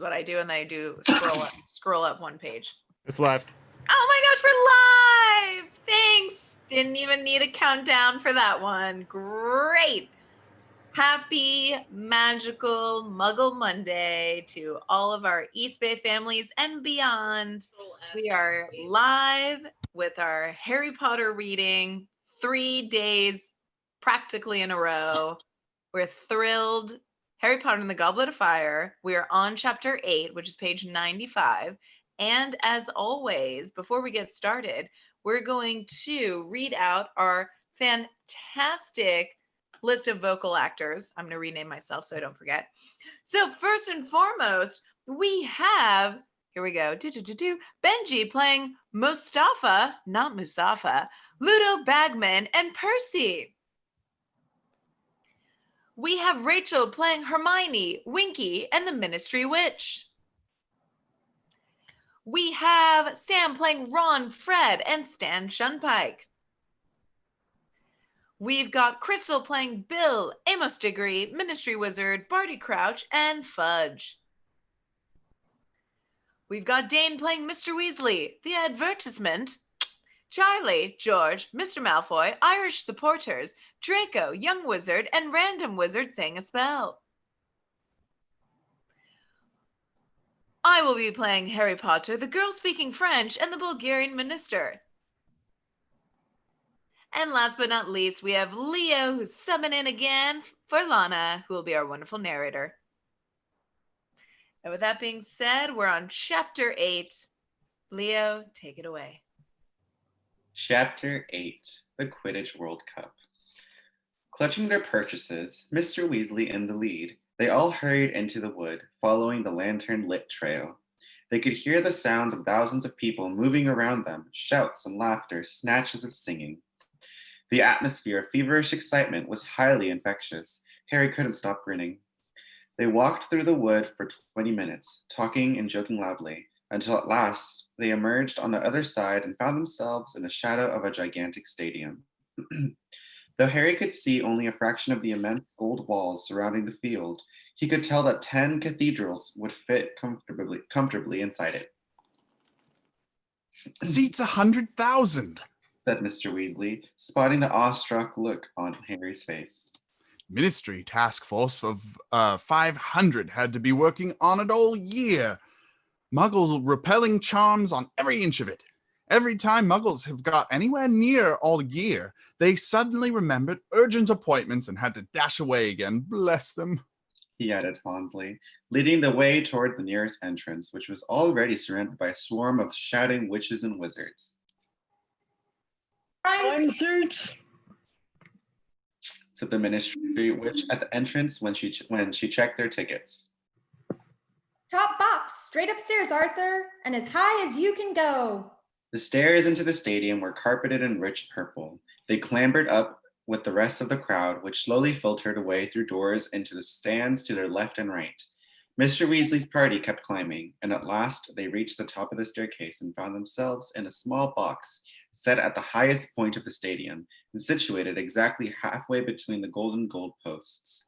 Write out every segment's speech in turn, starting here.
what I do, and then I do scroll up one page. It's live. Oh my gosh, we're live! Thanks. Didn't even need a countdown for that one. Great. Happy magical Muggle Monday to all of our East Bay families and beyond. We are live with our Harry Potter reading 3 days practically in a row. We're thrilled. Harry Potter and the Goblet of Fire. We are on chapter 8, which is page 95. And as always, before we get started, we're going to read out our fantastic list of vocal actors. I'm going to rename myself so I don't forget. So first and foremost, we have, here we go, Benji playing Mustafa, not Mustafa, Ludo Bagman, and Percy. We have Rachel playing Hermione, Winky, and the Ministry Witch. We have Sam playing Ron, Fred, and Stan Shunpike. We've got Crystal playing Bill, Amos Diggory, Ministry Wizard, Barty Crouch, and Fudge. We've got Dane playing Mr. Weasley, The Advertisement, Charlie, George, Mr. Malfoy, Irish Supporters, Draco, Young Wizard, and Random Wizard saying a spell. I will be playing Harry Potter, the girl speaking French, and the Bulgarian minister. And last but not least, we have Leo, who's subbing in again for Lana, who will be our wonderful narrator. And with that being said, we're on chapter 8. Leo, take it away. Chapter 8, The Quidditch World Cup. Clutching their purchases, Mr. Weasley in the lead, they all hurried into the wood, following the lantern-lit trail. They could hear the sounds of thousands of people moving around them, shouts and laughter, snatches of singing. The atmosphere of feverish excitement was highly infectious. Harry couldn't stop grinning. They walked through the wood for 20 minutes, talking and joking loudly, until at last they emerged on the other side and found themselves in the shadow of a gigantic stadium. Though Harry could see only a fraction of the immense gold walls surrounding the field, he could tell that 10 cathedrals would fit comfortably inside it. Seats 100,000, said Mr. Weasley, spotting the awestruck look on Harry's face. Ministry task force of 500 had to be working on it all year. Muggle repelling charms on every inch of it. Every time Muggles have got anywhere near all year, they suddenly remembered urgent appointments and had to dash away again. Bless them, he added fondly, leading the way toward the nearest entrance, which was already surrounded by a swarm of shouting witches and wizards. Time suits, said the Ministry Witch at the entrance when she checked their tickets. Top box, straight upstairs, Arthur, and as high as you can go. The stairs into the stadium were carpeted in rich purple. They clambered up with the rest of the crowd, which slowly filtered away through doors into the stands to their left and right. Mr. Weasley's party kept climbing, and at last they reached the top of the staircase and found themselves in a small box set at the highest point of the stadium and situated exactly halfway between the golden gold posts.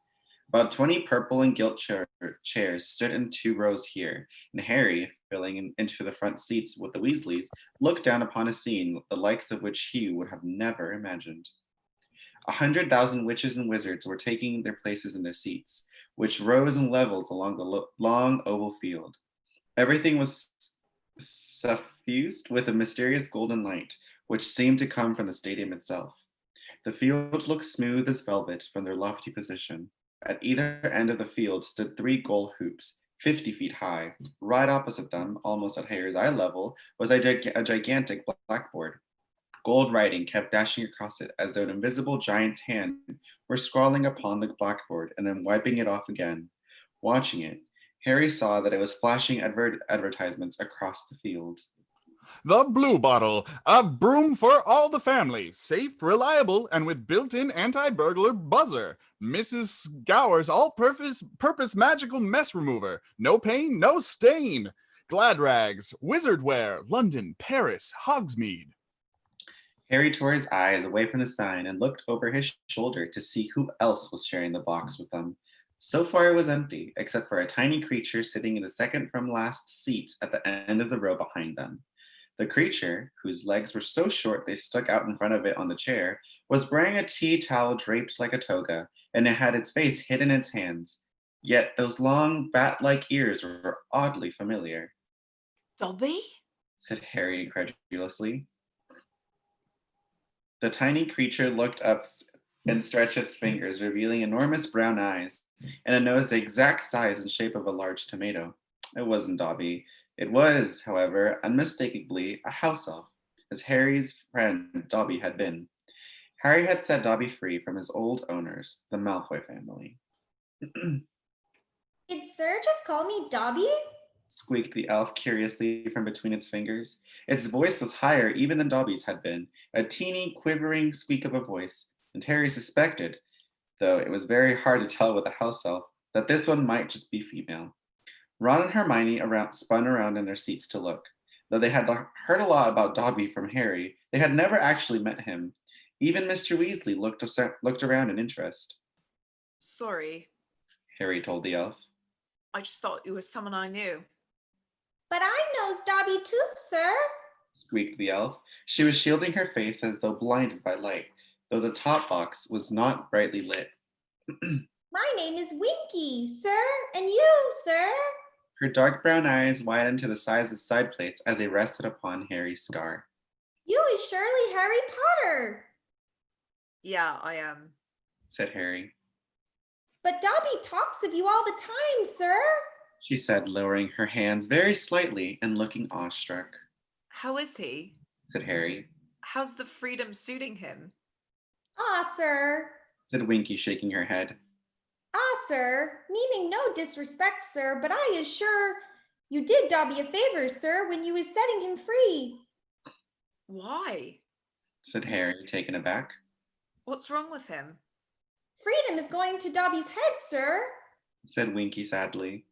About 20 purple and gilt chairs stood in 2 rows here, and Harry, filling into the front seats with the Weasleys, looked down upon a scene the likes of which he would have never imagined. 100,000 witches and wizards were taking their places in their seats, which rose in levels along the long oval field. Everything was suffused with a mysterious golden light, which seemed to come from the stadium itself. The field looked smooth as velvet from their lofty position. At either end of the field stood 3 gold hoops, 50 feet high. Right opposite them, almost at Harry's eye level, was a gigantic blackboard. Gold writing kept dashing across it as though an invisible giant's hand were scrawling upon the blackboard and then wiping it off again. Watching it, Harry saw that it was flashing advertisements across the field. The Blue Bottle, a broom for all the family, safe, reliable, and with built-in anti-burglar buzzer. Mrs. Gower's all-purpose magical mess remover. No pain, no stain. Glad Rags, Wizard Wear, London, Paris, Hogsmeade. Harry tore his eyes away from the sign and looked over his shoulder to see who else was sharing the box with them. So far it was empty, except for a tiny creature sitting in the second from last seat at the end of the row behind them. The creature, whose legs were so short they stuck out in front of it on the chair, was wearing a tea towel draped like a toga, and it had its face hid in its hands. Yet those long, bat-like ears were oddly familiar, Dobby? said Harry incredulously. The tiny creature looked up and stretched its fingers, revealing enormous brown eyes and a nose the exact size and shape of a large tomato. It wasn't Dobby. It was, however, unmistakably a house elf, as Harry's friend Dobby had been. Harry had set Dobby free from his old owners, the Malfoy family. Did Sir just call me Dobby? Squeaked the elf curiously from between its fingers. Its voice was higher even than Dobby's had been, a teeny, quivering squeak of a voice, and Harry suspected, though it was very hard to tell with a house elf, that this one might just be female. Ron and Hermione spun around in their seats to look. Though they had heard a lot about Dobby from Harry, they had never actually met him. Even Mr. Weasley looked around in interest. Sorry, Harry told the elf. I just thought it was someone I knew. But I knows Dobby too, sir. Squeaked the elf. She was shielding her face as though blinded by light, though the top box was not brightly lit. My name is Winky, sir, and you, sir. Her dark brown eyes widened to the size of side plates as they rested upon Harry's scar. You is surely Harry Potter. Yeah, I am. Said Harry. But Dobby talks of you all the time, sir. She said, lowering her hands very slightly and looking awestruck. How is he? Said Harry. How's the freedom suiting him? Ah, sir. Said Winky, shaking her head. Ah, sir, meaning no disrespect, sir, but I is sure you did Dobby a favor, sir, when you was setting him free. Why? Said Harry, taken aback. What's wrong with him? Freedom is going to Dobby's head, sir. Said Winky sadly.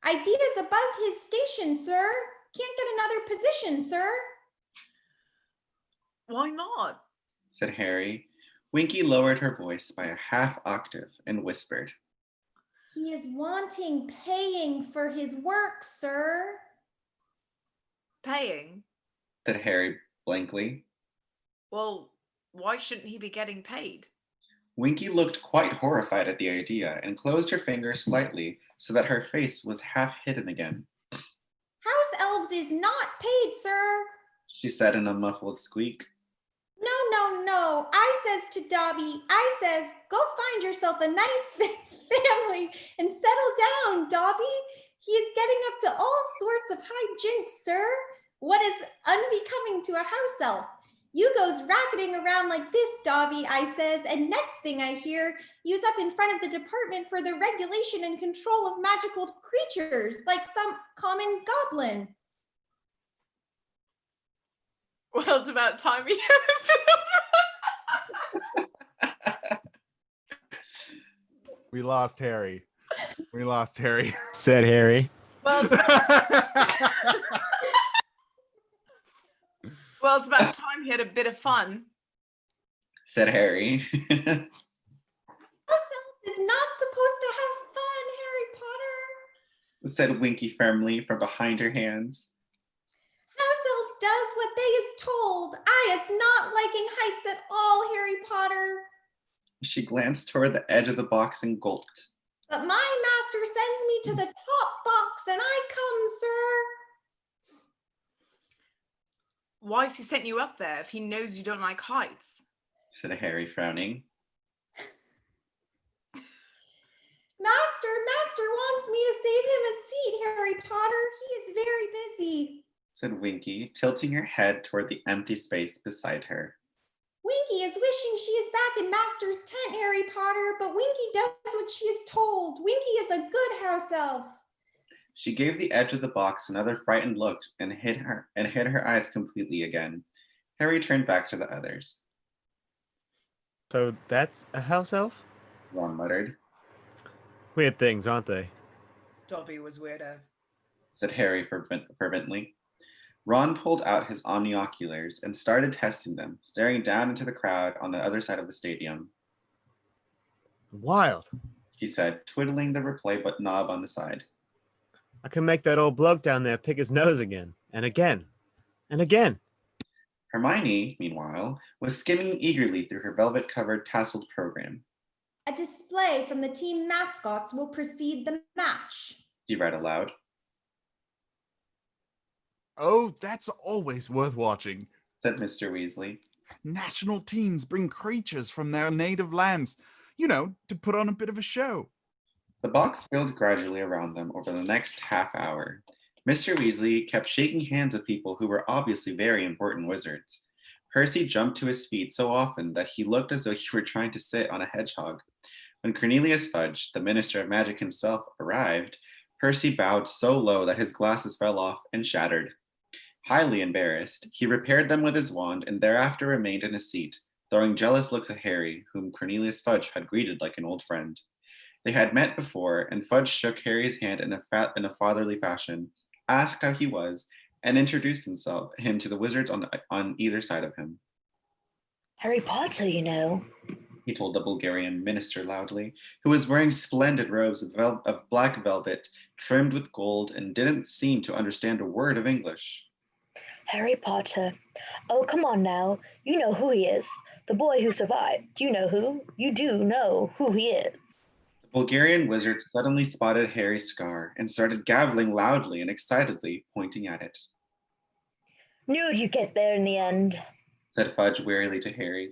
Ideas above his station, sir. Can't get another position, sir. Why not? Said Harry. Winky lowered her voice by a half octave and whispered. He is wanting paying for his work, sir. Paying? Said Harry blankly. Well, why shouldn't he be getting paid? Winky looked quite horrified at the idea and closed her fingers slightly so that her face was half hidden again. House elves is not paid, sir. She said in a muffled squeak. No, no, no. I says to Dobby, I says, go find yourself a nice family and settle down, Dobby. He is getting up to all sorts of hijinks, sir. What is unbecoming to a house elf? You goes racketing around like this, Dobby, I says, and next thing I hear, you's up in front of the Department for the Regulation and Control of Magical Creatures, like some common goblin. Well, it's about time you We lost Harry. We lost Harry. Said Harry. Well, it's about time he had a bit of fun. Said Harry. House elf is not supposed to have fun, Harry Potter. Said Winky firmly from behind her hands. House elves does what they is told. I is not liking heights at all, Harry Potter. She glanced toward the edge of the box and gulped. But my master sends me to the top box and I come, sir. Why's he sent you up there if he knows you don't like heights? Said Harry, frowning. Master wants me to save him a seat, Harry Potter. He is very busy. Said Winky, tilting her head toward the empty space beside her. Winky is wishing she is back in Master's tent, Harry Potter, but Winky does what she is told. Winky is a good house elf. She gave the edge of the box another frightened look and hid her eyes completely again. Harry turned back to the others. So that's a house elf? Ron muttered. Weird things, aren't they? Dobby was weirdo. Said Harry fervently. Ron pulled out his omnioculars and started testing them, staring down into the crowd on the other side of the stadium. Wild. he said, twiddling the replay but knob on the side. I can make that old bloke down there pick his nose again, and again, and again. Hermione, meanwhile, was skimming eagerly through her velvet-covered tasseled program. A display from the team mascots will precede the match. He read aloud. Oh, that's always worth watching. Said Mr. Weasley. National teams bring creatures from their native lands, to put on a bit of a show. The box filled gradually around them over the next half hour. Mr. Weasley kept shaking hands with people who were obviously very important wizards. Percy jumped to his feet so often that he looked as though he were trying to sit on a hedgehog. When Cornelius Fudge, the Minister of Magic himself, arrived, Percy bowed so low that his glasses fell off and shattered. Highly embarrassed, he repaired them with his wand and thereafter remained in his seat, throwing jealous looks at Harry, whom Cornelius Fudge had greeted like an old friend. They had met before, and Fudge shook Harry's hand in a fatherly fashion, asked how he was, and introduced him to the wizards on either side of him. Harry Potter, you know, he told the Bulgarian minister loudly, who was wearing splendid robes of black velvet trimmed with gold and didn't seem to understand a word of English. Harry Potter. Oh, come on now. You know who he is. The boy who survived. You know who? You do know who he is. The Bulgarian wizard suddenly spotted Harry's scar and started gabbling loudly and excitedly, pointing at it. Knew you'd get there in the end, said Fudge wearily to Harry.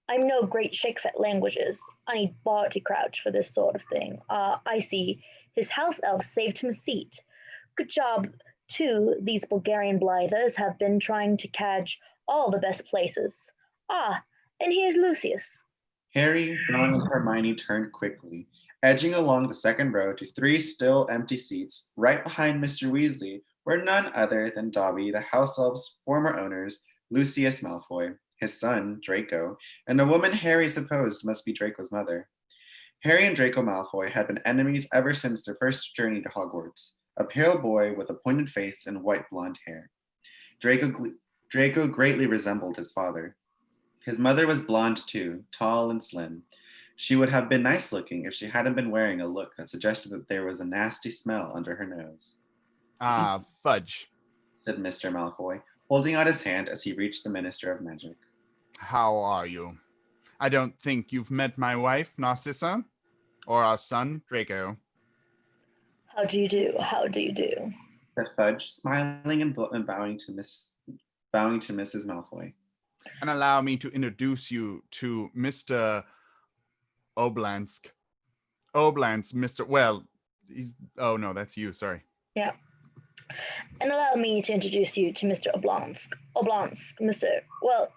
I'm no great shakes at languages. I need Barty Crouch for this sort of thing. I see. His house elf saved him a seat. Good job, too. These Bulgarian blithers have been trying to catch all the best places. And here's Lucius. Harry, Ron, and Hermione turned quickly, edging along the second row to 3 still empty seats. Right behind Mr. Weasley were none other than Dobby, the house elf's former owners, Lucius Malfoy, his son, Draco, and a woman Harry supposed must be Draco's mother. Harry and Draco Malfoy had been enemies ever since their first journey to Hogwarts, a pale boy with a pointed face and white blonde hair. Draco greatly resembled his father. His mother was blonde too, tall and slim. She would have been nice looking if she hadn't been wearing a look that suggested that there was a nasty smell under her nose. Fudge, said Mr. Malfoy, holding out his hand as he reached the Minister of Magic. How are you? I don't think you've met my wife, Narcissa, or our son, Draco. How do you do? How do you do? Said Fudge, smiling and bowing to Mrs. Malfoy. And allow me to introduce you to Mr. Oblansk. Oh no, that's you, sorry. Yeah. And allow me to introduce you to Mr. Oblansk.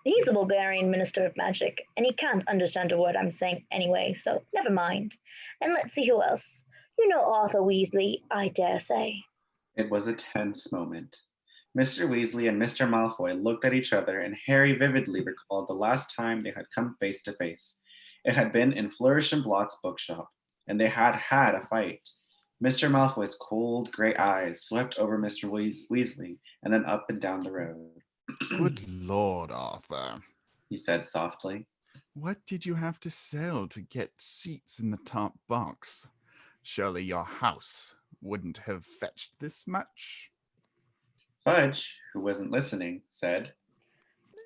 He's a Bulgarian Minister of Magic, and he can't understand a word I'm saying anyway, so never mind. And let's see who else. You know Arthur Weasley, I dare say. It was a tense moment. Mr. Weasley and Mr. Malfoy looked at each other, and Harry vividly recalled the last time they had come face to face. It had been in Flourish and Blott's bookshop, and they had had a fight. Mr. Malfoy's cold, gray eyes swept over Mr. Weasley and then up and down the road. Good Lord, Arthur, he said softly. What did you have to sell to get seats in the top box? Surely your house wouldn't have fetched this much. Fudge, who wasn't listening, said,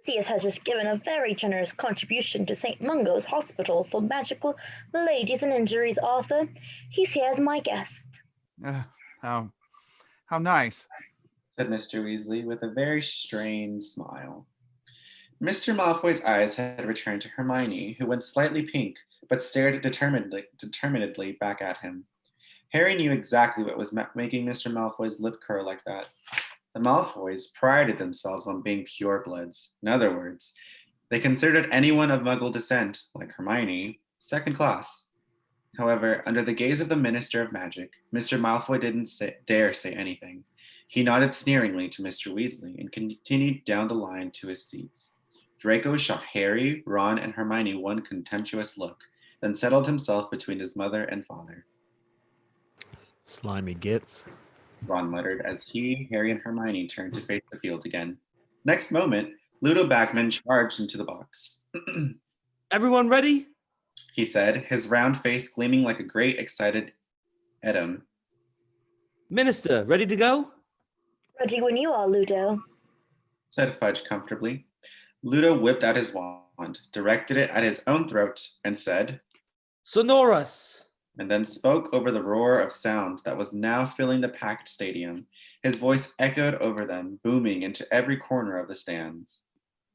Lucius has just given a very generous contribution to St. Mungo's Hospital for magical maladies and injuries, Arthur. He's here as my guest. How nice, said Mr. Weasley with a very strained smile. Mr. Malfoy's eyes had returned to Hermione, who went slightly pink, but stared determinedly back at him. Harry knew exactly what was making Mr. Malfoy's lip curl like that. The Malfoys prided themselves on being purebloods. In other words, they considered anyone of Muggle descent, like Hermione, second class. However, under the gaze of the Minister of Magic, Mr. Malfoy didn't dare say anything. He nodded sneeringly to Mr. Weasley and continued down the line to his seats. Draco shot Harry, Ron, and Hermione one contemptuous look, then settled himself between his mother and father. Slimy gits. Ron muttered as he, Harry, and Hermione turned to face the field again. Next moment, Ludo Bagman charged into the box. Everyone ready? he said, his round face gleaming like a great excited Edom. Minister, ready to go? Ready when you are, Ludo. Said Fudge comfortably. Ludo whipped out his wand, directed it at his own throat, and said, Sonorous. and then spoke over the roar of sound that was now filling the packed stadium. His voice echoed over them, booming into every corner of the stands.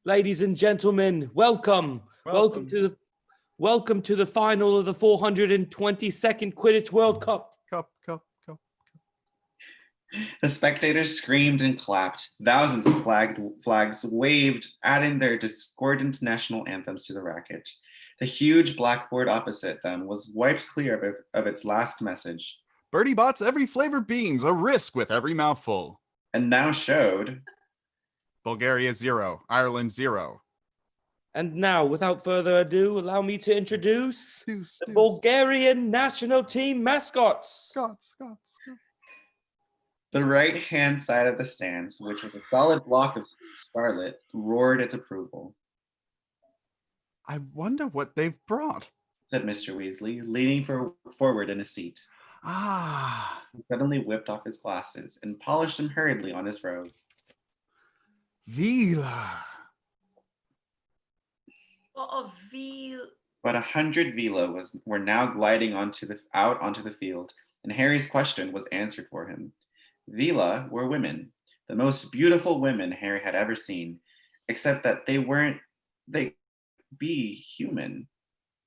Ladies and gentlemen, welcome. Welcome to the final of the 422nd Quidditch World Cup. Cup. The spectators screamed and clapped. Thousands of flags waved, adding their discordant national anthems to the racket. The huge blackboard opposite them was wiped clear of its last message. Bertie Bott's every flavor beans, a risk with every mouthful. And now showed Bulgaria 0, Ireland 0. And now, without further ado, allow me to introduce the Bulgarian national team mascots. Scots. the right-hand side of the stands, which was a solid block of starlit, roared its approval. I wonder what they've brought, said Mr. Weasley, leaning forward in his seat. Ah, He suddenly whipped off his glasses and polished them hurriedly on his robes. Vila. Oh, Vila. But 100 Vila were now gliding out onto the field, and Harry's question was answered for him. Vila were women, the most beautiful women Harry had ever seen, except that they could be human.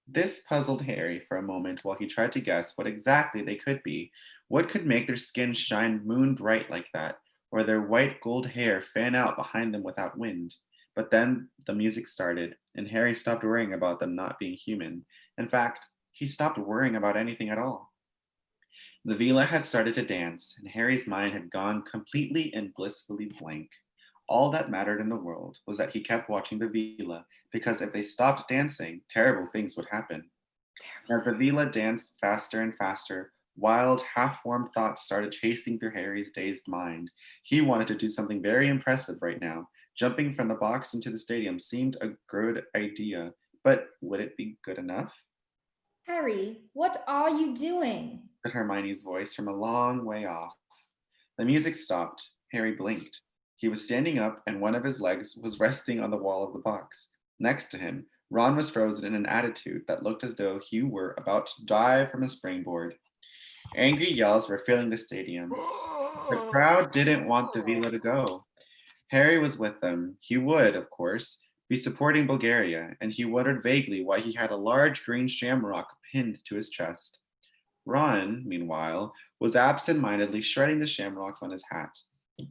This puzzled Harry for a moment while he tried to guess what exactly they could be. What could make their skin shine moon bright like that, or their white gold hair fan out behind them without wind? But then the music started, and Harry stopped worrying about them not being human. In fact, he stopped worrying about anything at all. The Vila had started to dance, and Harry's mind had gone completely and blissfully blank. All that mattered in the world was that he kept watching the Vila, because if they stopped dancing, terrible things would happen. As the Vila danced faster and faster, wild, half-formed thoughts started chasing through Harry's dazed mind. He wanted to do something very impressive right now. Jumping from the box into the stadium seemed a good idea, but would it be good enough? Harry, what are you doing? Said Hermione's voice from a long way off. The music stopped. Harry blinked. He was standing up, and one of his legs was resting on the wall of the box. Next to him, Ron was frozen in an attitude that looked as though he were about to dive from a springboard. Angry yells were filling the stadium. The crowd didn't want the Vila to go. Harry was with them. He would, of course, be supporting Bulgaria, and he wondered vaguely why he had a large green shamrock pinned to his chest. Ron, meanwhile, was absent-mindedly shredding the shamrocks on his hat.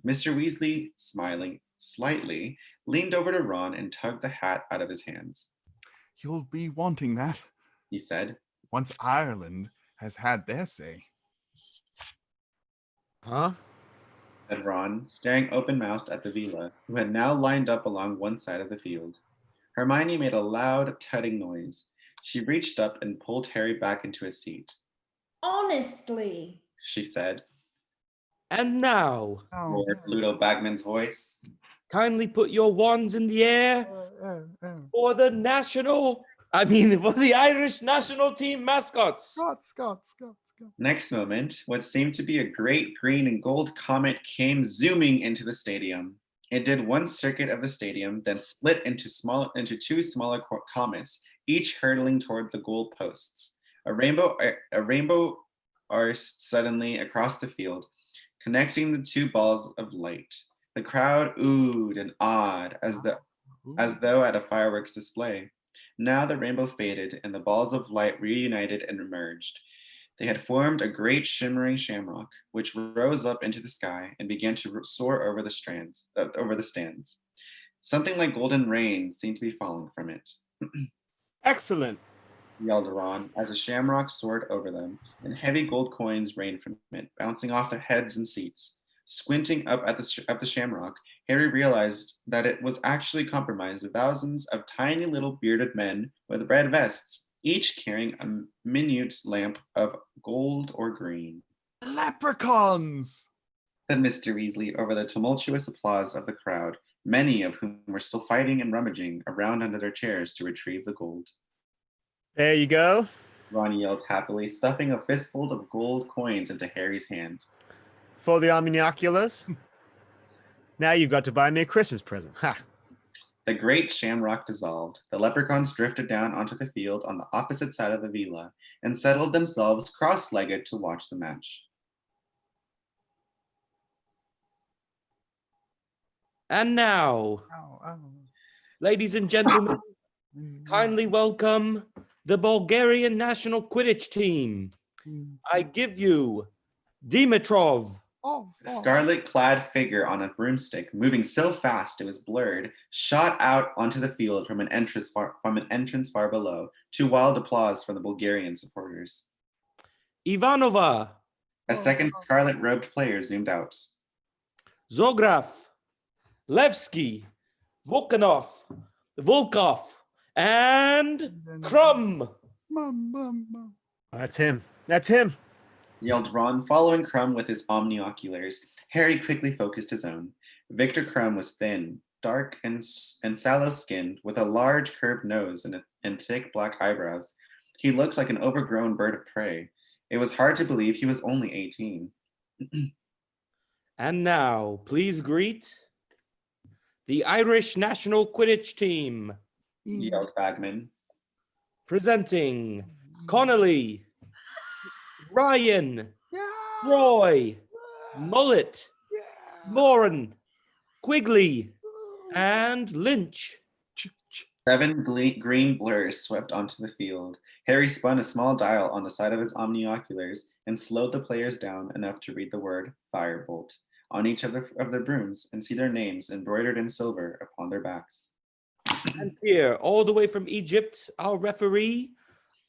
Mr. Weasley, smiling slightly, leaned over to Ron and tugged the hat out of his hands. You'll be wanting that, He said. once Ireland has had their say. Huh? Said Ron, staring open-mouthed at the Vila, who had now lined up along one side of the field. Hermione made a loud, tutting noise. She reached up and pulled Harry back into his seat. Honestly. She said, And now, roared Ludo Bagman's voice. kindly put your wands in the air for the Irish national team mascots. Scots. Next moment, what seemed to be a great green and gold comet came zooming into the stadium. It did one circuit of the stadium, then split into two smaller comets, each hurtling toward the goal posts. A rainbow arced suddenly across the field, connecting the two balls of light. The crowd oohed and awed as though at a fireworks display. Now the rainbow faded and the balls of light reunited and emerged. They had formed a great shimmering shamrock, which rose up into the sky and began to soar over the stands. Something like golden rain seemed to be falling from it. Excellent. Yelled Ron as the shamrock soared over them, and heavy gold coins rained from it, bouncing off their heads and seats. Squinting up at the shamrock, Harry realized that it was actually comprised of thousands of tiny little bearded men with red vests, each carrying a minute lamp of gold or green. Leprechauns! Said Mr. Weasley over the tumultuous applause of the crowd, many of whom were still fighting and rummaging around under their chairs to retrieve the gold. There you go. Ron yelled happily, stuffing a fistful of gold coins into Harry's hand. For the omnioculars. Now you've got to buy me a Christmas present. Ha! The great shamrock dissolved. The leprechauns drifted down onto the field on the opposite side of the villa and settled themselves cross-legged to watch the match. And now, ladies and gentlemen, kindly welcome the Bulgarian national Quidditch team. I give you Dimitrov. The scarlet-clad figure on a broomstick, moving so fast it was blurred, shot out onto the field from an entrance far below, to wild applause from the Bulgarian supporters. Ivanova. A second scarlet-robed player zoomed out. Zograf. Levski. Volkov. And Krum. That's him. That's him. Yelled Ron, following Krum with his omnioculars. Harry quickly focused his own. Victor Krum was thin, dark, and sallow-skinned, with a large curved nose and thick black eyebrows. He looked like an overgrown bird of prey. It was hard to believe he was only 18. And now, please greet the Irish national Quidditch team. Yelled Bagman. Presenting Connolly, Ryan, Roy, Mullet, Moran, Quigley, and Lynch. 7 green blurs swept onto the field. Harry spun a small dial on the side of his omnioculars and slowed the players down enough to read the word Firebolt on each of their brooms and see their names embroidered in silver upon their backs. And here, all the way from Egypt, our referee,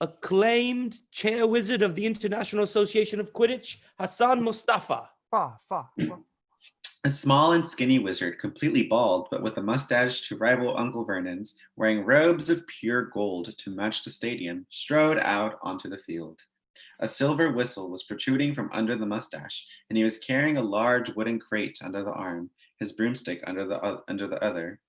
acclaimed chair wizard of the International Association of Quidditch, Hassan Mustafa. A small and skinny wizard, completely bald, but with a mustache to rival Uncle Vernon's, wearing robes of pure gold to match the stadium, strode out onto the field. A silver whistle was protruding from under the mustache, and he was carrying a large wooden crate under the arm, his broomstick under the other.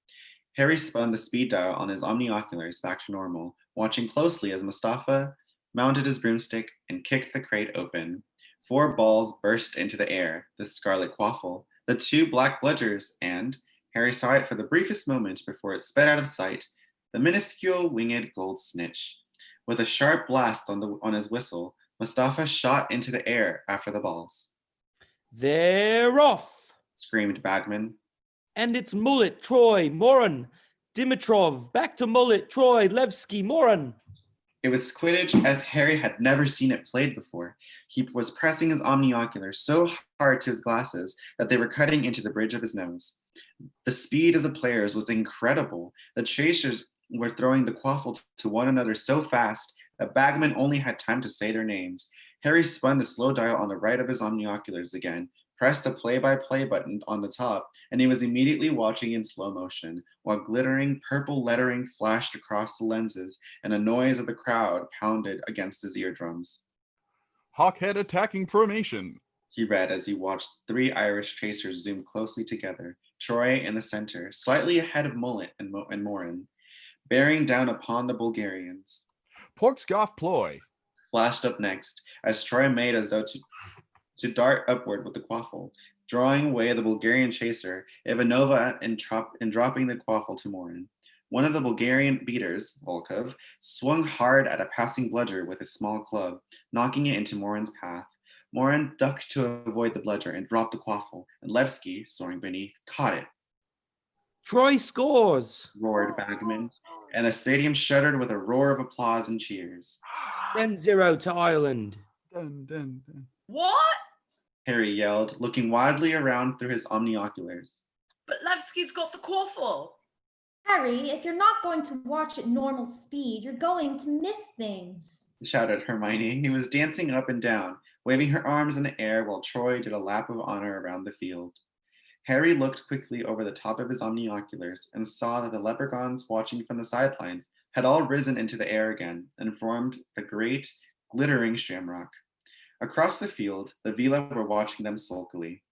Harry spun the speed dial on his omnioculars back to normal, watching closely as Mustafa mounted his broomstick and kicked the crate open. 4 balls burst into the air, the scarlet quaffle, the 2 black bludgers, and, Harry saw it for the briefest moment before it sped out of sight, the minuscule winged gold snitch. With a sharp blast on his whistle, Mustafa shot into the air after the balls. They're off, screamed Bagman. And it's Mullet, Troy, Moran, Dimitrov, back to Mullet, Troy, Levski, Moran. It was Quidditch as Harry had never seen it played before. He was pressing his omnioculars so hard to his glasses that they were cutting into the bridge of his nose. The speed of the players was incredible. The chasers were throwing the quaffle to one another so fast that Bagman only had time to say their names. Harry spun the slow dial on the right of his omnioculars again, pressed the play-by-play button on the top, and he was immediately watching in slow motion, while glittering purple lettering flashed across the lenses and a noise of the crowd pounded against his eardrums. Hawkhead attacking formation, he read as he watched 3 Irish chasers zoom closely together, Troy in the center, slightly ahead of Mullet and Moran, bearing down upon the Bulgarians. Porkscoff ploy flashed up next, as Troy made as though to dart upward with the quaffle, drawing away the Bulgarian chaser, Ivanova, and dropping the quaffle to Moran. One of the Bulgarian beaters, Volkov, swung hard at a passing bludger with his small club, knocking it into Moran's path. Moran ducked to avoid the bludger and dropped the quaffle, and Levski, soaring beneath, caught it. Troy scores, roared Bagman, and the stadium shuddered with a roar of applause and cheers. 10-0 to Ireland. Dun, dun, dun. What? Harry yelled, looking wildly around through his omnioculars. But Levski's got the quaffle. Harry, if you're not going to watch at normal speed, you're going to miss things, shouted Hermione, who was dancing up and down, waving her arms in the air while Troy did a lap of honor around the field. Harry looked quickly over the top of his omnioculars and saw that the leprechauns watching from the sidelines had all risen into the air again and formed the great, glittering shamrock. Across the field, the Vila were watching them sulkily.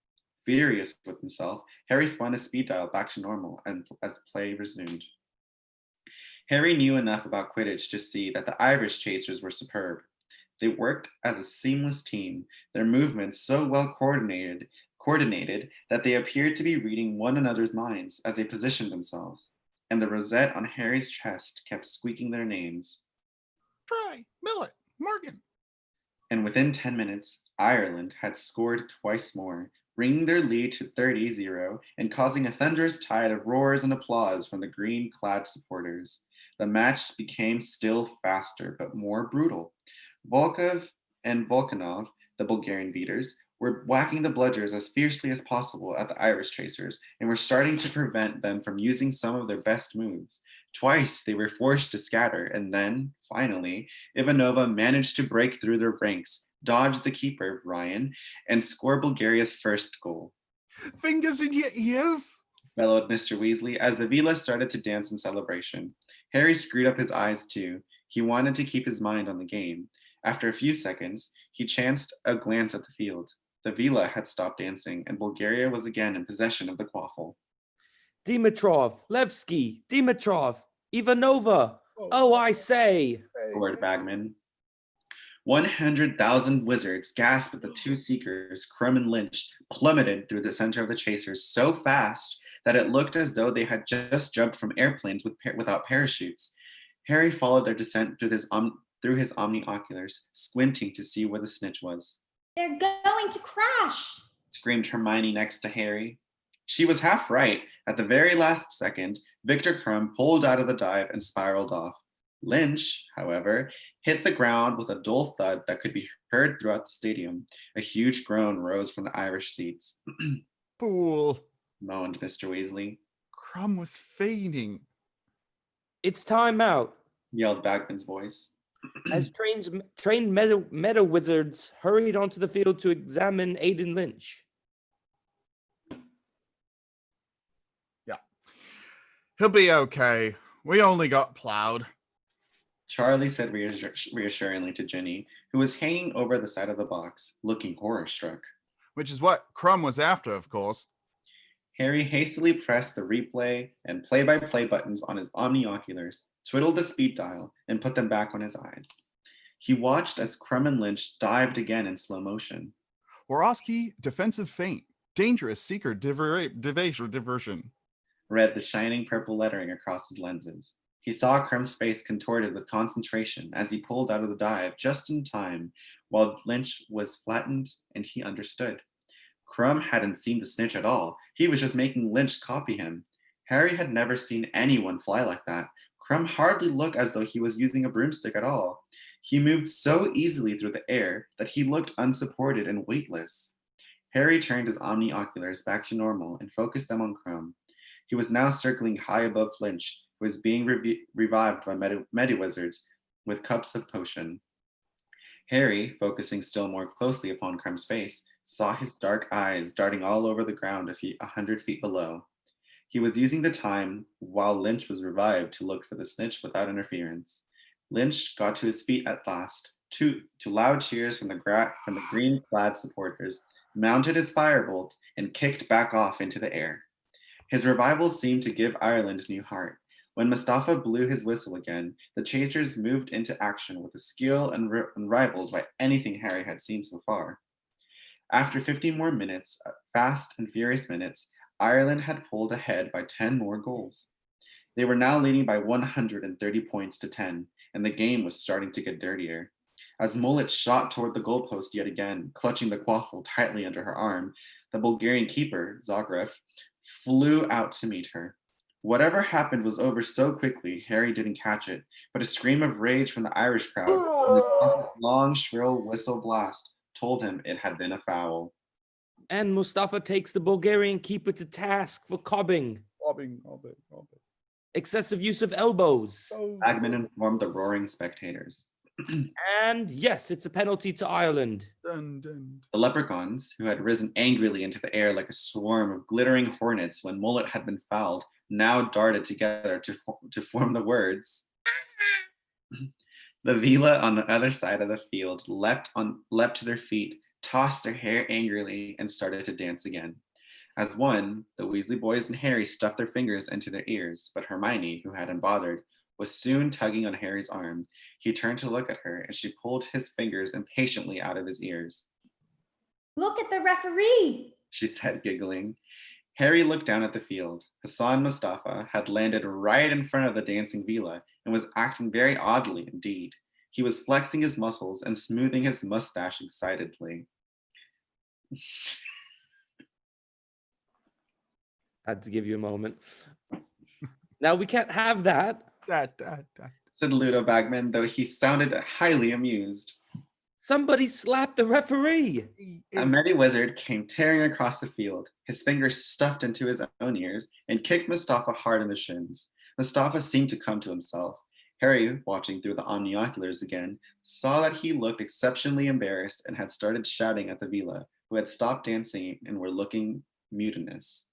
Furious with himself, Harry spun his speed dial back to normal as play resumed. Harry knew enough about Quidditch to see that the Irish chasers were superb. They worked as a seamless team, their movements so well coordinated that they appeared to be reading one another's minds as they positioned themselves. And the rosette on Harry's chest kept squeaking their names. Try, Millet, Morgan. And within 10 minutes, Ireland had scored twice more, bringing their lead to 30-0 and causing a thunderous tide of roars and applause from the green-clad supporters. The match became still faster, but more brutal. Volkov and Volkanov, the Bulgarian beaters, were whacking the bludgers as fiercely as possible at the Irish chasers and were starting to prevent them from using some of their best moves. Twice they were forced to scatter, and then, finally, Ivanova managed to break through their ranks, dodge the keeper, Ryan, and score Bulgaria's first goal. Fingers in your ears? Bellowed Mr. Weasley as the Vila started to dance in celebration. Harry screwed up his eyes too. He wanted to keep his mind on the game. After a few seconds, he chanced a glance at the field. The Vila had stopped dancing, and Bulgaria was again in possession of the quaffle. Dimitrov, Levski, Dimitrov, Ivanova. Oh, I say. Roared Bagman. 100,000 wizards gasped at the two seekers. Crumb and Lynch plummeted through the center of the chasers so fast that it looked as though they had just jumped from airplanes without parachutes. Harry followed their descent through his omnioculars, squinting to see where the snitch was. They're going to crash, Screamed Hermione next to Harry. She was half right. At the very last second, Victor Crumb pulled out of the dive and spiraled off. Lynch, however, hit the ground with a dull thud that could be heard throughout the stadium. A huge groan rose from the Irish seats. Fool. Moaned Mr. Weasley. Crumb was fainting. It's time out. Yelled Bagman's voice. As trained meta wizards hurried onto the field to examine Aiden Lynch. Yeah. He'll be okay. We only got plowed. Charlie said reassuringly to Ginny, who was hanging over the side of the box, looking horror-struck. Which is what Crumb was after, of course. Harry hastily pressed the replay and play-by-play buttons on his omnioculars, twiddled the speed dial, and put them back on his eyes. He watched as Crumb and Lynch dived again in slow motion. Woroski, defensive feint. Dangerous seeker diversion. Read the shining purple lettering across his lenses. He saw Crumb's face contorted with concentration as he pulled out of the dive just in time, while Lynch was flattened and he understood. Crumb hadn't seen the snitch at all. He was just making Lynch copy him. Harry had never seen anyone fly like that. Crumb hardly looked as though he was using a broomstick at all. He moved so easily through the air that he looked unsupported and weightless. Harry turned his omnioculars back to normal and focused them on Crumb. He was now circling high above Lynch, who was being revived by Medi-Wizards with cups of potion. Harry, focusing still more closely upon Crumb's face, saw his dark eyes darting all over the ground 100 feet below. He was using the time while Lynch was revived to look for the snitch without interference. Lynch got to his feet at last, to loud cheers from the green-clad supporters, mounted his firebolt, and kicked back off into the air. His revival seemed to give Ireland new heart. When Mustafa blew his whistle again, the chasers moved into action with a skill unrivaled by anything Harry had seen so far. After 50 more minutes, fast and furious minutes, Ireland had pulled ahead by 10 more goals. They were now leading by 130 points to 10, and the game was starting to get dirtier. As Mullet shot toward the goalpost yet again, clutching the quaffle tightly under her arm, the Bulgarian keeper, Zagreb, flew out to meet her. Whatever happened was over so quickly, Harry didn't catch it, but a scream of rage from the Irish crowd and the long, shrill whistle blast told him it had been a foul. And Mustafa takes the Bulgarian keeper to task for cobbing. Bobbing. Excessive use of elbows. Bagman informed the roaring spectators. And yes, it's a penalty to Ireland. Dun, dun. The leprechauns, who had risen angrily into the air like a swarm of glittering hornets when Mullet had been fouled, now darted together to form the words. The Vila on the other side of the field leapt to their feet, tossed their hair angrily, and started to dance again. As one, the Weasley boys and Harry stuffed their fingers into their ears, but Hermione, who hadn't bothered, was soon tugging on Harry's arm. He turned to look at her, and she pulled his fingers impatiently out of his ears. Look at the referee. She said, giggling. Harry looked down at the field. Hassan Mustafa had landed right in front of the dancing villa and was acting very oddly indeed. He was flexing his muscles and smoothing his mustache excitedly. Had to give you a moment. Now we can't have that. Said Ludo Bagman, though he sounded highly amused. Somebody slapped the referee. A merry wizard came tearing across the field, his fingers stuffed into his own ears, and kicked Mustafa hard in the shins. Mustafa seemed to come to himself. Harry, watching through the omnioculars again, saw that he looked exceptionally embarrassed and had started shouting at the villa, who had stopped dancing and were looking mutinous.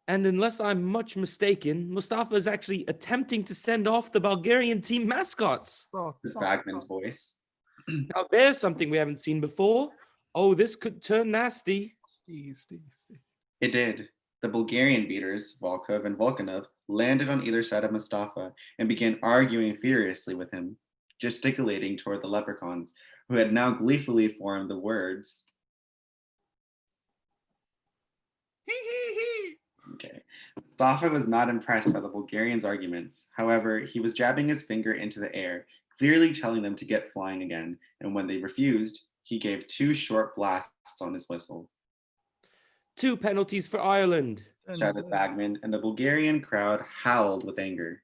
And unless I'm much mistaken, Mustafa is actually attempting to send off the Bulgarian team mascots. Was Bagman's voice. Now there's something we haven't seen before. Oh, this could turn nasty. It did. The Bulgarian beaters, Volkov and Volkanov, landed on either side of Mustafa and began arguing furiously with him, gesticulating toward the leprechauns, who had now gleefully formed the words. Okay. Mustafa was not impressed by the Bulgarians' arguments. However, he was jabbing his finger into the air, clearly telling them to get flying again, and when they refused, he gave 2 short blasts on his whistle. 2 penalties for Ireland. Shouted Bagman, and the Bulgarian crowd howled with anger.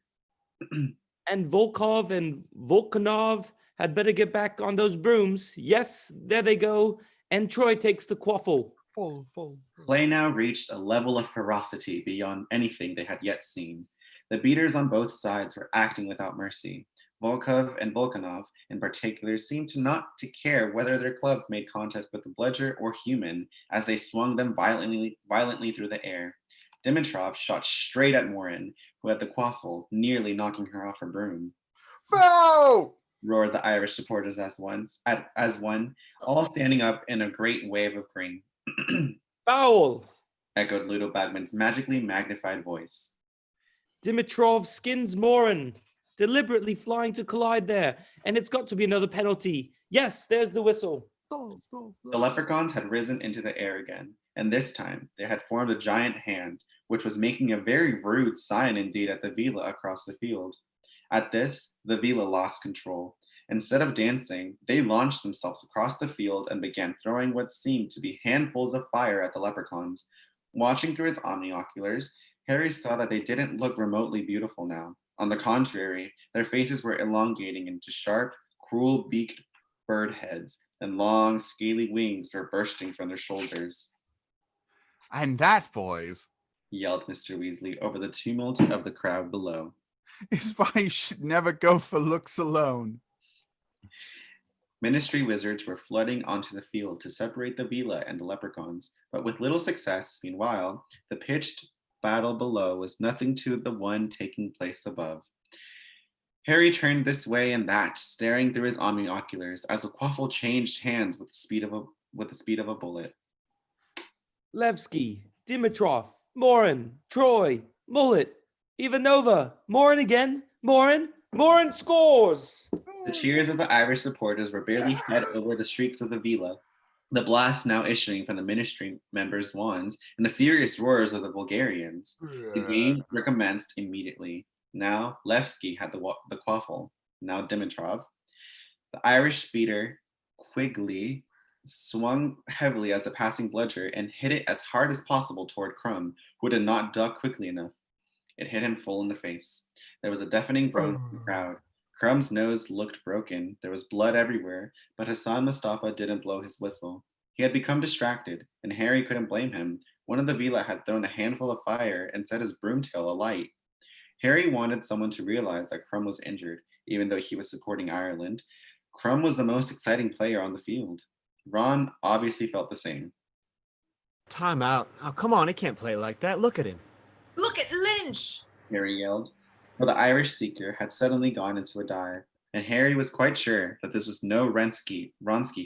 And Volkov and Volkanov had better get back on those brooms. Yes, there they go. And Troy takes the quaffle. Play now reached a level of ferocity beyond anything they had yet seen. The beaters on both sides were acting without mercy. Volkov and Volkanov, in particular, seemed not to care whether their clubs made contact with the bludger or human as they swung them violently through the air. Dimitrov shot straight at Morin, who had the quaffle, nearly knocking her off her broom. Foul! Roared the Irish supporters as one, all standing up in a great wave of green. Foul! Echoed Ludo Bagman's magically magnified voice. Dimitrov skins Morin, deliberately flying to collide there, and it's got to be another penalty. Yes, there's the whistle. The leprechauns had risen into the air again, and this time they had formed a giant hand, which was making a very rude sign indeed at the villa across the field. At this, the villa lost control. Instead of dancing, they launched themselves across the field and began throwing what seemed to be handfuls of fire at the leprechauns. Watching through his omnioculars, Harry saw that they didn't look remotely beautiful now. On the contrary, their faces were elongating into sharp, cruel-beaked bird heads, and long, scaly wings were bursting from their shoulders. And that, boys, Yelled Mr. Weasley over the tumult of the crowd below. is why you should never go for looks alone. Ministry wizards were flooding onto the field to separate the villa and the leprechauns, but with little success. Meanwhile, the pitched battle below was nothing to the one taking place above. Harry turned this way and that, staring through his omnioculars as the quaffle changed hands with the speed of a bullet. Levski, Dimitrov, Morin, Troy, Mullet, Ivanova, Morin again, Morin scores! The cheers of the Irish supporters were barely head over the shrieks of the villa, the blasts now issuing from the ministry members' wands, and the furious roars of the Bulgarians. The game recommenced immediately. Now Levski had the quaffle, now Dimitrov. The Irish speeder, Quigley, swung heavily as a passing bludger and hit it as hard as possible toward Crumb, who did not duck quickly enough. It hit him full in the face. There was a deafening groan from the crowd. Crumb's nose looked broken. There was blood everywhere, but Hassan Mustafa didn't blow his whistle. He had become distracted, and Harry couldn't blame him. One of the villa had thrown a handful of fire and set his broomtail alight. Harry wanted someone to realize that Crumb was injured, even though he was supporting Ireland. Crumb was the most exciting player on the field. Ron obviously felt the same. Time out. Oh, come on, he can't play like that. Look at him. Look at Lynch. Harry yelled. For the Irish seeker had suddenly gone into a dive, and Harry was quite sure that this was no Wronski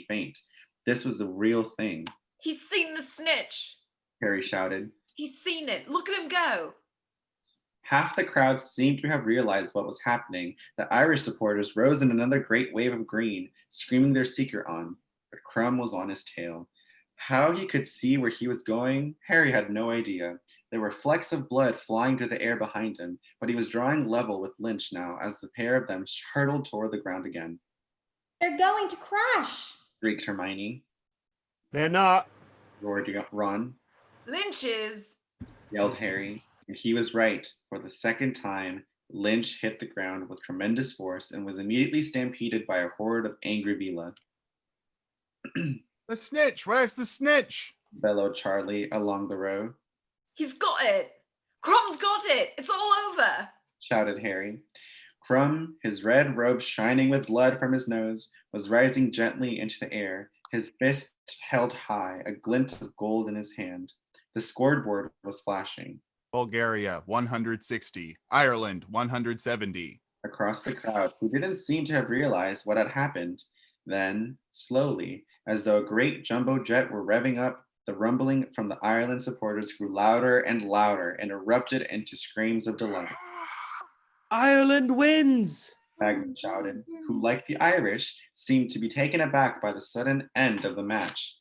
feint. This was the real thing. He's seen the snitch. Harry shouted. He's seen it. Look at him go. Half the crowd seemed to have realized what was happening. The Irish supporters rose in another great wave of green, screaming their secret on, but Crumb was on his tail. How he could see where he was going, Harry had no idea. There were flecks of blood flying through the air behind him, but he was drawing level with Lynch now as the pair of them hurtled toward the ground again. They're going to crash. Shrieked Hermione. They're not. Roared Ron. Lynches. Yelled Harry. And he was right. For the second time, Lynch hit the ground with tremendous force and was immediately stampeded by a horde of angry Vila. The Snitch! Where's the Snitch? Bellowed Charlie along the row. He's got it. Crumb's got it. It's all over. Shouted Harry. Crumb, his red robe shining with blood from his nose, was rising gently into the air, his fist held high, a glint of gold in his hand. The scoreboard was flashing. Bulgaria, 160. Ireland, 170. Across the crowd, who didn't seem to have realized what had happened. Then, slowly, as though a great jumbo jet were revving up, the rumbling from the Ireland supporters grew louder and louder and erupted into screams of delight. Ireland wins! Bagman shouted, who, like the Irish, seemed to be taken aback by the sudden end of the match.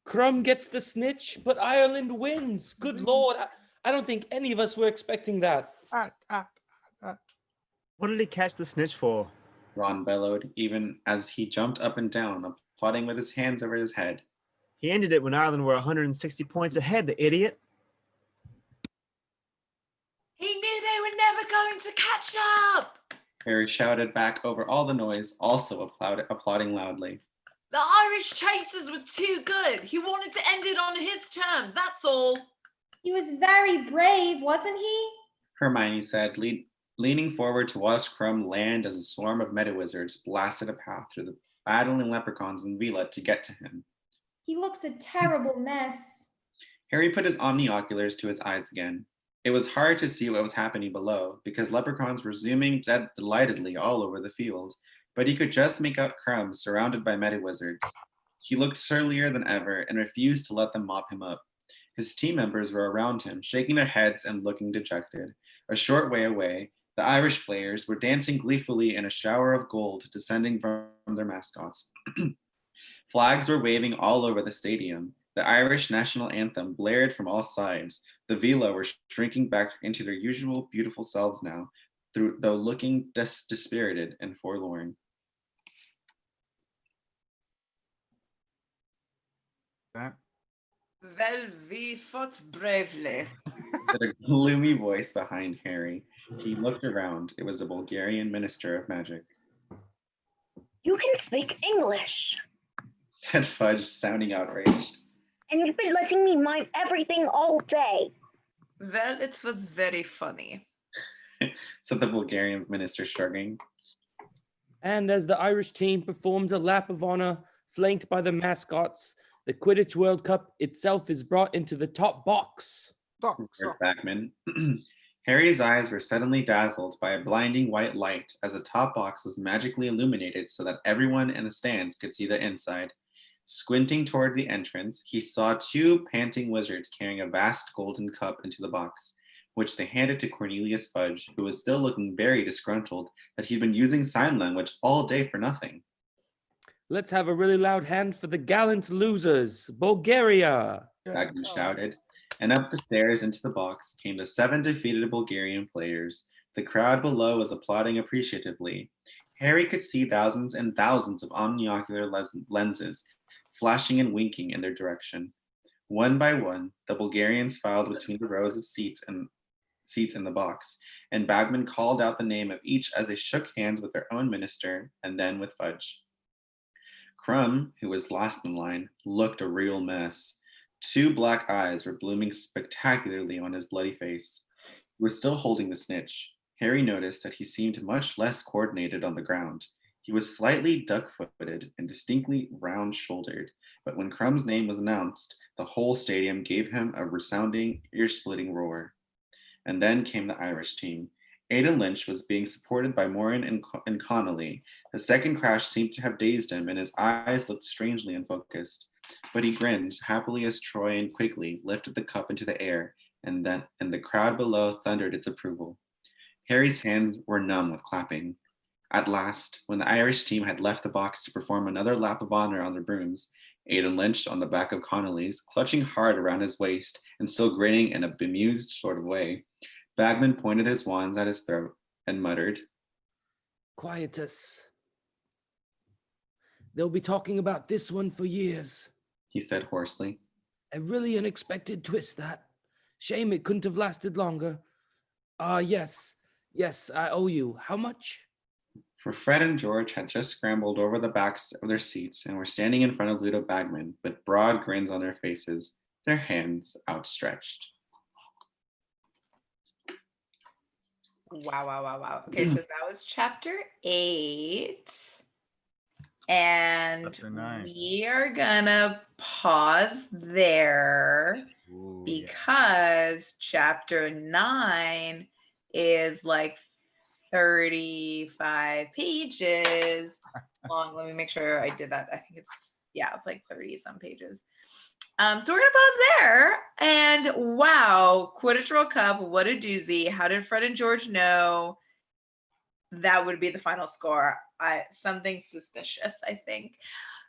Crumb gets the snitch, but Ireland wins. Good Lord, I don't think any of us were expecting that. What did he catch the snitch for? Ron bellowed, even as he jumped up and down, applauding with his hands over his head. He ended it when Ireland were 160 points ahead, the idiot. He knew they were never going to catch up. Harry shouted back over all the noise, also applauding loudly. The Irish chasers were too good. He wanted to end it on his terms, that's all. He was very brave, wasn't he? Hermione said, leaning forward to watch Crumb land as a swarm of meta-wizards blasted a path through the battling leprechauns and Vila to get to him. He looks a terrible mess. Harry put his omnioculars to his eyes again. It was hard to see what was happening below, because leprechauns were zooming delightedly all over the field, but he could just make out Crumb surrounded by meta-wizards. He looked surlier than ever and refused to let them mop him up. His team members were around him, shaking their heads and looking dejected. A short way away, the Irish players were dancing gleefully in a shower of gold descending from their mascots. Flags were waving all over the stadium. The Irish national anthem blared from all sides. The Vila were shrinking back into their usual beautiful selves now, though looking dispirited and forlorn. That Well, we fought bravely. Said a gloomy voice behind Harry. He looked around. It was the Bulgarian Minister of Magic. You can speak English. Said Fudge, sounding outraged. And you've been letting me mime everything all day. Well, it was very funny. Said the Bulgarian minister, shrugging. And as the Irish team performs a lap of honor, flanked by the mascots, the Quidditch World Cup itself is brought into the top box. Stop. Backman. Harry's eyes were suddenly dazzled by a blinding white light as the top box was magically illuminated so that everyone in the stands could see the inside. Squinting toward the entrance, he saw two panting wizards carrying a vast golden cup into the box, which they handed to Cornelius Fudge, who was still looking very disgruntled that he'd been using sign language all day for nothing. Let's have a really loud hand for the gallant losers, Bulgaria. Bagman shouted, and up the stairs into the box came the 7 defeated Bulgarian players. The crowd below was applauding appreciatively. Harry could see thousands and thousands of omniocular lenses flashing and winking in their direction. One by one, the Bulgarians filed between the rows of seats in the box, and Bagman called out the name of each as they shook hands with their own minister and then with Fudge. Crumb, who was last in line, looked a real mess. 2 black eyes were blooming spectacularly on his bloody face. He was still holding the snitch. Harry noticed that he seemed much less coordinated on the ground. He was slightly duck-footed and distinctly round-shouldered, but when Crumb's name was announced, the whole stadium gave him a resounding, ear-splitting roar. And then came the Irish team. Aidan Lynch was being supported by Morin and Connolly. The second crash seemed to have dazed him, and his eyes looked strangely unfocused. But he grinned happily as Troy and Quigley lifted the cup into the air, and the crowd below thundered its approval. Harry's hands were numb with clapping. At last, when the Irish team had left the box to perform another lap of honor on their brooms, Aidan Lynch on the back of Connolly's, clutching hard around his waist and still grinning in a bemused sort of way, Bagman pointed his wands at his throat and muttered, Quietus. They'll be talking about this one for years. He said hoarsely. A really unexpected twist, that. Shame it couldn't have lasted longer. Yes, I owe you. How much? For Fred and George had just scrambled over the backs of their seats and were standing in front of Ludo Bagman with broad grins on their faces, their hands outstretched. Wow. Okay, so that was chapter 8. And Chapter 9. we are gonna pause there because chapter 9 is like 35 pages long. Let me make sure I did that. I think it's like 30 some pages. So we're gonna pause there. And wow, Quidditch World Cup, what a doozy. How did Fred and George know that would be the final score? Something suspicious, I think.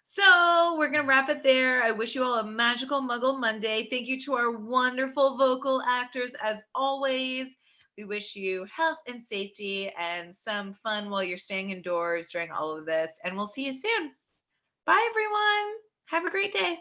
So we're gonna wrap it there. I wish you all a magical Muggle Monday. Thank you to our wonderful vocal actors as always. We wish you health and safety and some fun while you're staying indoors during all of this. And we'll see you soon. Bye, everyone. Have a great day.